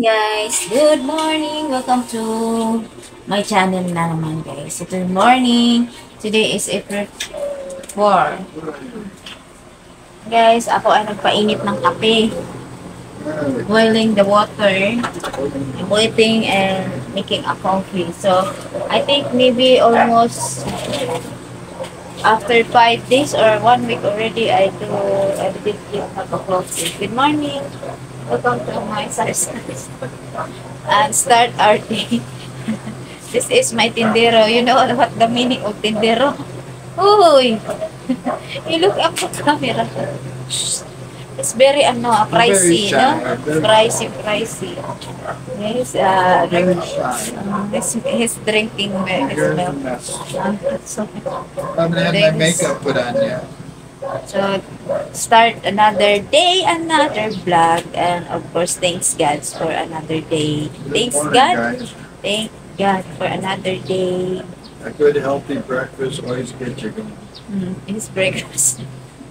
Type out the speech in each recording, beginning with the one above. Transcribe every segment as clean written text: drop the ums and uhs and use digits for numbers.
Guys, good morning. Welcome to my channel na naman guys. So, good morning. Today is April 4. Guys, ako ay nagpainit ng kape. Boiling the water. I'm waiting and making a coffee. So, I think maybe almost after 5 days or 1 week already, I did have a coffee. Good morning. Welcome to my exercise. And start our day. This is my tindero. You know what the meaning of tindero? Uy! You look up the camera. It's very pricey, no? Pricey. Yes, he's drinking his milk. So, My makeup put on yet. so, start another day, another vlog. And of course, thanks God for another day. Thanks Morning, God. guys. Thank God for another day. A good healthy breakfast always gets you going. His breakfast.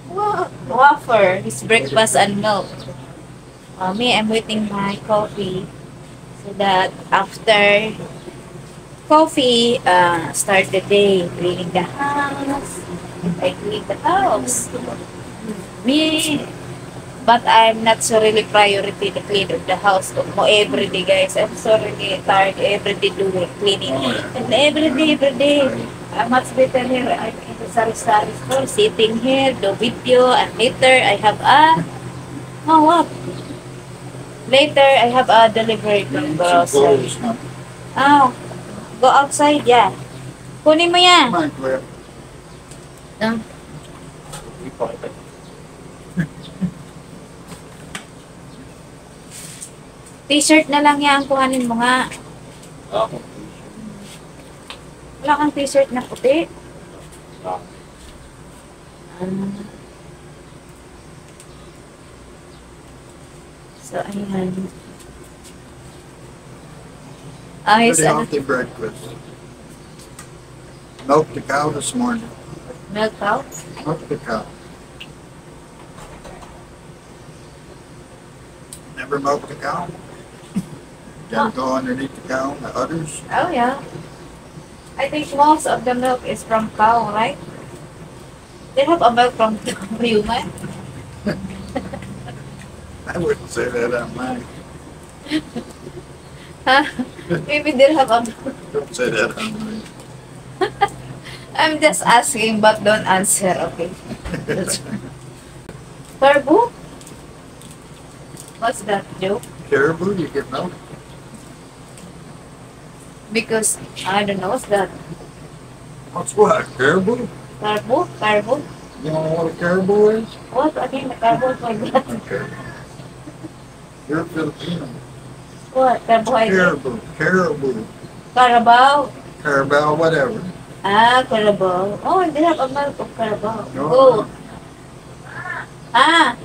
Wafer. His breakfast and milk. Me, I'm waiting my coffee. So that after coffee, start the day. Cleaning the house. I clean the house. Me, but I'm not so really priority to clean up the house mo every day, guys. I'm so really tired every day doing cleaning. And every day, I'm much better here. I'm in the sari-sari store, sitting here, do video, and later I have what? Later I have a delivery from Some grocery. clothes, huh? Oh, go outside, yeah. Kunin mo yan. Come on, Cliff. Ah, T-shirt na lang yan, kuhanin mo nga. Wala kang t-shirt na puti. Ah. So, ayan. Ayos, Good healthy breakfast. Milked the cow this morning. milk out. Milked the cow. Never milked the cow? Gotta go underneath the cow, the udders. Oh, yeah. I think most of the milk is from cow, right? They have a milk from human. I wouldn't say that on mine. Huh? Maybe they have a Don't say that on mine. I'm just asking, but don't answer, okay? Turbo? What's that joke? Caribou, you get milk? Because, I don't know, what's that? What's what? Caribou? Carbo? Carbo? You don't know what a caribou is? What? Again, the carbo is like that. Okay. You're Filipino. What? Carbohydrate? Caribou. Caribou. Carabao? Carabao, whatever. Ah, Carabao. Oh, they have a milk of Carabao. No. Oh. Ah!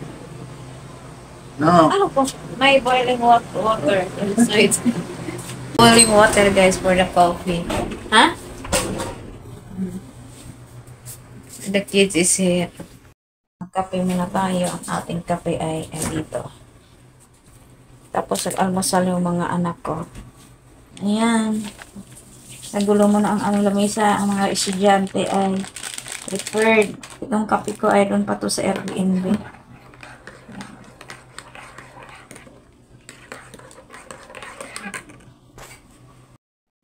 No. Ano po? May boiling water. So it's boiling water, guys, for the coffee. Huh? The kids is here. Kape muna tayo. Ang ating kape ay dito. Tapos nag-almusal yung mga anak ko. Ayan. Nagulo mo na ang lamesa. Ang mga estudyante ay prepared. Itong kape ko ay doon pa to sa Airbnb.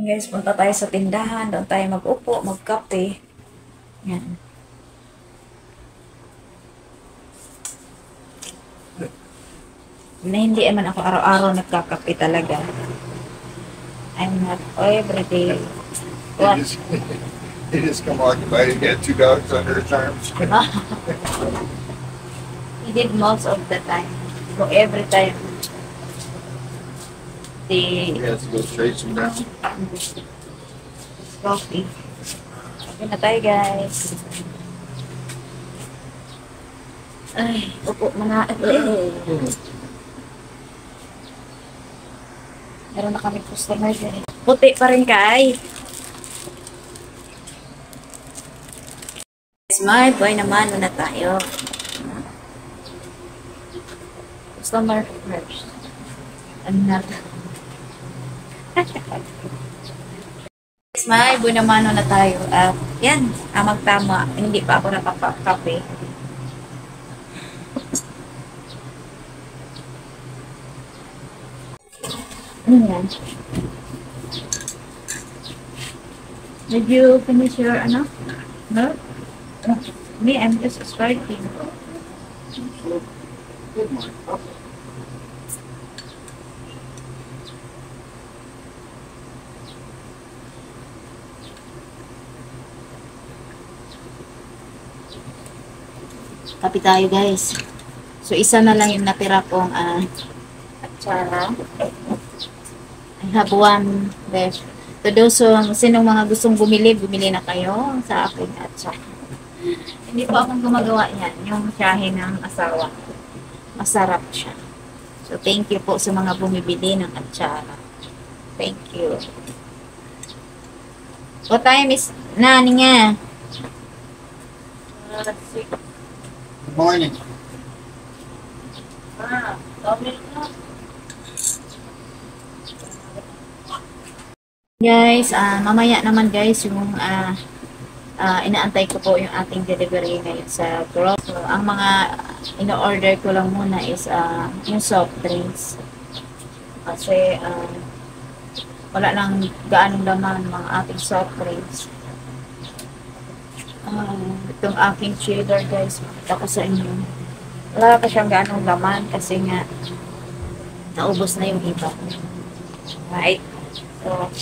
Guys, punta tayo sa tindahan. Doon tayo mag-upo, magkape. Yan. Na hindi naman ako araw-araw nagkakape talaga. I'm not everyday. What? He just come walking by. He got two dogs under his arms. He did most of the time. So every time. He The has to go chase him down. coffee. Okay na tayo, guys. Ay, upo muna. Meron na kami customer din. Puti pa rin kay. Smart boy naman, muna tayo. Customer first. Anak. May bunamano na tayo. At yan, magtama. Hindi pa ako nakapakape. Ayan. Did you finish your ano? No? Me, I'm just starting. Good morning. Kape tayo guys. So isa na lang yung natira kong atsara. I have one left. To those sinong mga gustong bumili na kayo sa akin atsara. Hindi po akong gumagawa yan. Yung shahe ng asawa. Masarap siya. So thank you po sa mga bumibili ng atsara. Thank you. What time is nani nga? Good morning. Guys, mamaya naman guys yung inaantay ko po yung ating delivery ngayon sa Grove. So, ang mga ino-order ko lang muna is yung soft drinks. Kasi wala lang gaanong laman mga ating soft drinks. Itong aking chiller guys, makita ko sa inyo. Wala pa siyang gaanong laman kasi nga naubos na yung iba. Right? So,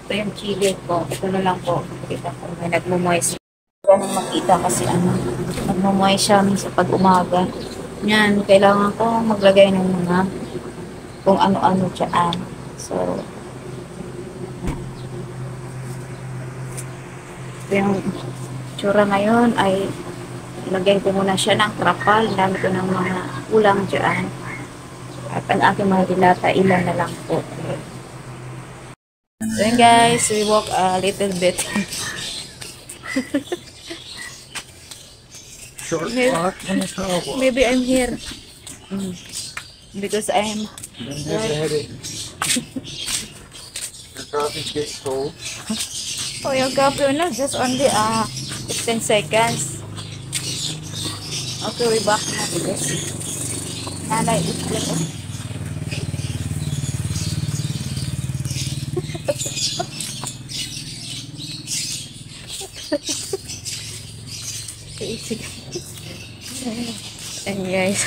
ito yung chiller ko. Ito na lang po. Kita ko may nagmumoist. Ganun makita kasi nagmumoist siya sa pag-umaga. Yan, kailangan ko maglagay ng mga kung ano-ano dyan. So, ito yung tsura ngayon ay ilagay ko muna siya ng trapal. Dami ko ng mga ulang dyan. At ang aking mga dilata, ilan na lang po. So yun guys, we walk a little bit. Short walk and a tall walk. Maybe I'm here. Because I'm... Then there's a headache. Your coffee's getting cold. Oh, yung coffee na, just only 15 seconds. Okay, we back na because nanay is little. And guys,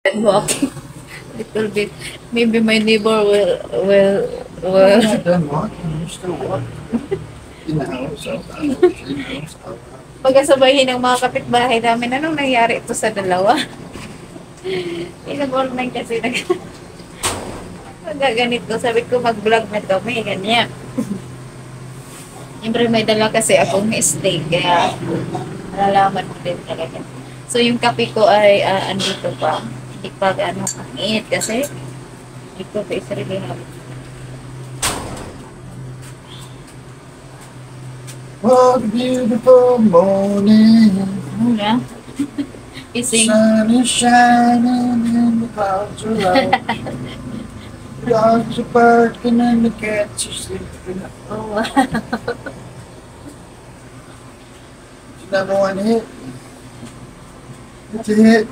and walking little bit. Maybe my neighbor will You're not done walking. You're still walking. In the house, out the house, in the house, out the house. pagkasabahin ng mga kapitbahay namin, anong nangyari ito sa dalawa? Pinag-online kasi ganito. Sabi ko mag-vlog na to, may ganyan. Siyempre may dala kasi akong steak, kaya malalaman mo din talaga. So yung kape ko ay andito pa. Hindi pa ang init kasi. Ito is really hot. What a beautiful morning. Ano na? The Ising. sun is shining and the clouds are low. The dogs are barking and the cats are sleeping. Oh, It's number one hit. It's a hit.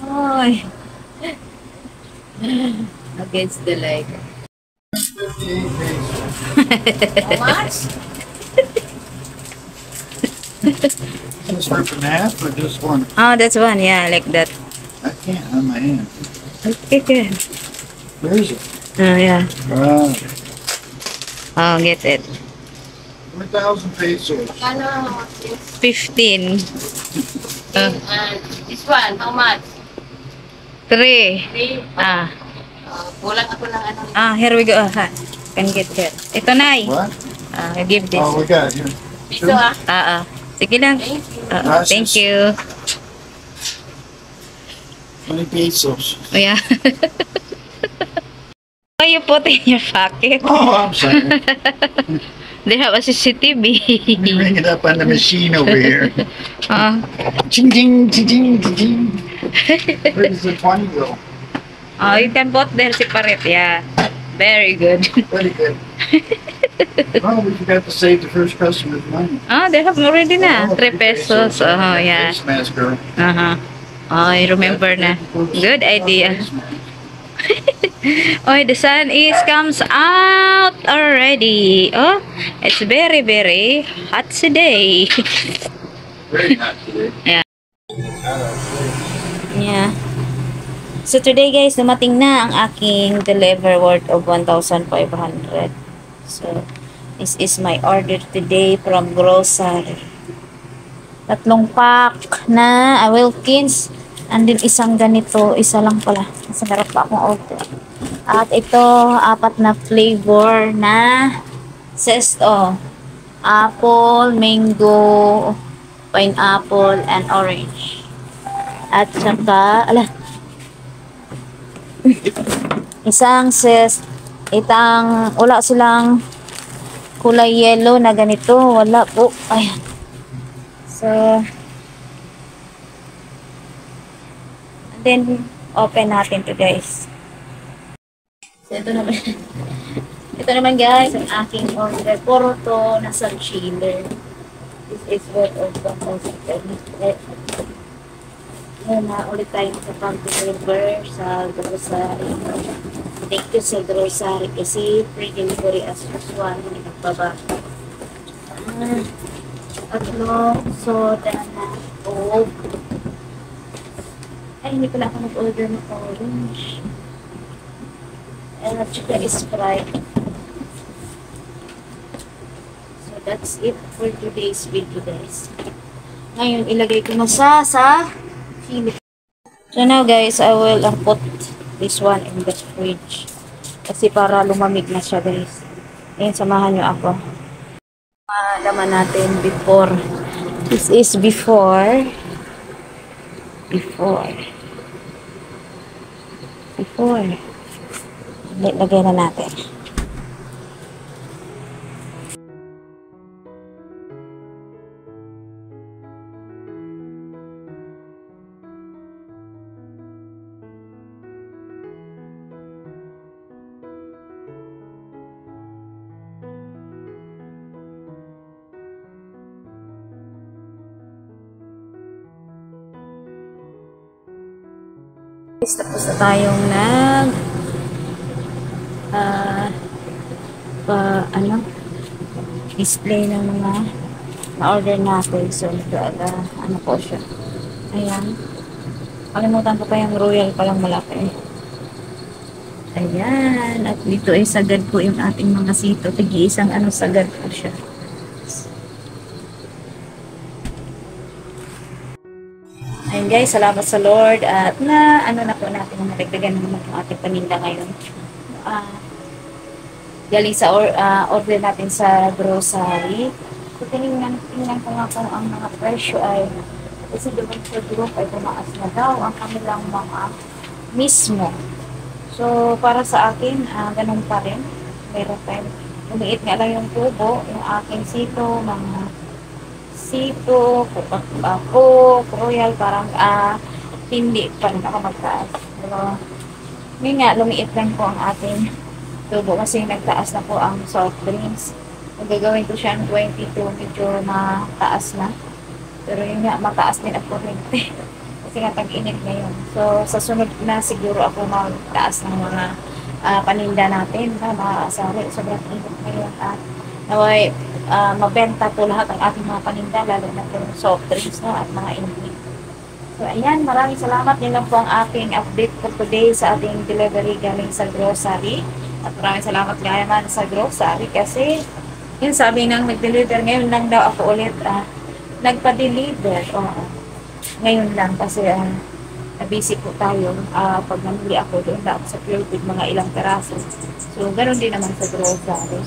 Oy. Against the light. 58 pesos. How much? Just rip in half or just one? Oh, that's one. Yeah, like that. I can't on my hand. Okay, good. Where is it? Oh, yeah. Wow. Oh, get it. 1,000 pesos. 15. This one, how much? 3. 3. Kulang ako ng ano. Here we go. Can get here. Ito na. What? I give this. Oh, we got it here. Piso Sige lang. Thank you. Thank you. 20 pesos. Oh, yeah. Why you put in your pocket? Oh, I'm sorry. They have a CCTV. Let me ring it up on the machine over here. Uh, Ching, ching, ching, ching, ching, ching. Where does the 20 go? oh, you can put there separate. Yeah. Very good. Very good. Oh, we forgot to save the first customer's money. Oh, they have already na. 3 pesos. Oh, yeah. Face mask, girl. Uh-huh. Oh, I remember na. Good idea. Oh, the sun is comes out already. Oh, it's very, very hot today. Very hot today. Yeah. Yeah. So today guys, dumating na ang aking deliver worth of 1,500. So, this is my order today from grocery. 3 pack na Wilkins. And then isang ganito, isa lang pala. Kasi meron pa akong order. At ito, 4 na flavor na Zesto. Apple, mango, pineapple, and orange. At saka, isang wala silang kulay yellow na ganito. Wala po. Ayan. So, then, open natin to guys. So, ito naman. Ito naman guys, ang aking order. Puro to nasa chiller. This is worth of 1,000. Ngayon na ulit tayo sa pag-deliver sa grocery. Thank you sa grocery kasi free delivery as usual. Hindi nagbaba. Soda na Coke. Ay, hindi pala ako nag-order ng orange. At saka Sprite. So, that's it for today's video guys. Ngayon, ilagay ko na sa chili. So now guys, I will put this one in the fridge. Kasi para lumamig na siya guys. Ngayon, samahan nyo ako. Malaman natin before. This is before. Lagay na natin. Tapos na tayong display ng mga na-order natin. So, ano po siya. Ayan. Kalimutan ko pa yung royal palang malaki. Ayan. At dito ay sagad po yung ating mga sito. Tigi-isang sagad po siya. Ayun guys, salamat sa Lord at na po natin na nagdagan naman yung ating paninda ngayon. Galing sa order natin sa grocery. So, tingnan ko nga kung ang mga presyo ay kasi doon sa group ay tumaas na daw ang kanilang mga mismo. So, para sa akin, ganun pa rin. Meron pa rin. Umiit nga lang yung tubo, yung aking sito, mga sito, royal, parang hindi pa rin ako magtaas. Pero, yun nga, lumiit lang po ang ating tubo kasi nagtaas na po ang soft drinks. Magagawin ko siya ng 22, medyo mataas na. Pero yun nga, mataas din ang kuryente. Kasi nga tag-init ngayon. So, sa sunod na siguro ako magtaas ng mga paninda natin. Maaasari, sobrang init ngayon. At naway, mabenta po lahat ang ating mga paninda, lalo na po soft drinks at mga ingredient. So, ayan, maraming salamat. Yun lang po ang aking update for today sa ating delivery galing sa grocery. At maraming salamat nga naman sa grocery kasi yun sabi nang nag-deliver. Ngayon lang daw ako ulit nagpa-deliver. Ngayon lang kasi na-busy po tayo. Pag namuli ako doon lang sa Pure Food, mga ilang peraso. So, ganoon din naman sa grocery.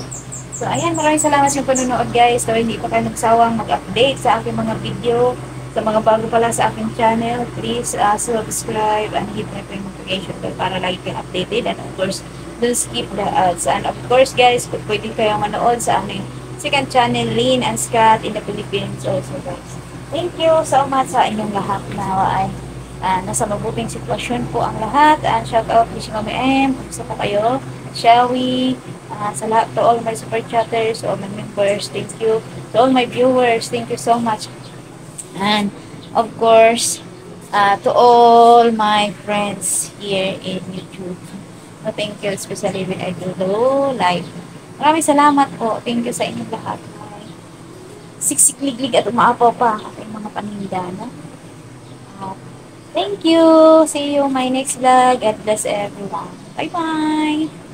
So, ayan, maraming salamat sa panonood guys. So, hindi pa kayo nagsawang mag-update sa aking mga video. Sa mga bago pala sa aking channel, please subscribe and hit my notification bell para lagi kayong updated. And of course, don't skip the ads. And of course guys, pwede kayong manood sa aming second channel, Lynn and Scott in the Philippines also, guys. Thank you so much sa inyong lahat na ay nasa mabuting sitwasyon po ang lahat. And shout out to si Mami M. Kumusta po kayo? Shall we? Sa lahat, to all my super chatters, to all my members, thank you. To all my viewers, thank you so much. And of course, to all my friends here in YouTube. No, thank you, especially when I do the live. Maraming salamat po. Thank you sa inyong lahat. Siksik-liglig at umaapaw pa ang aking mga paninda. No? Thank you. See you my next vlog. God bless everyone. Bye-bye.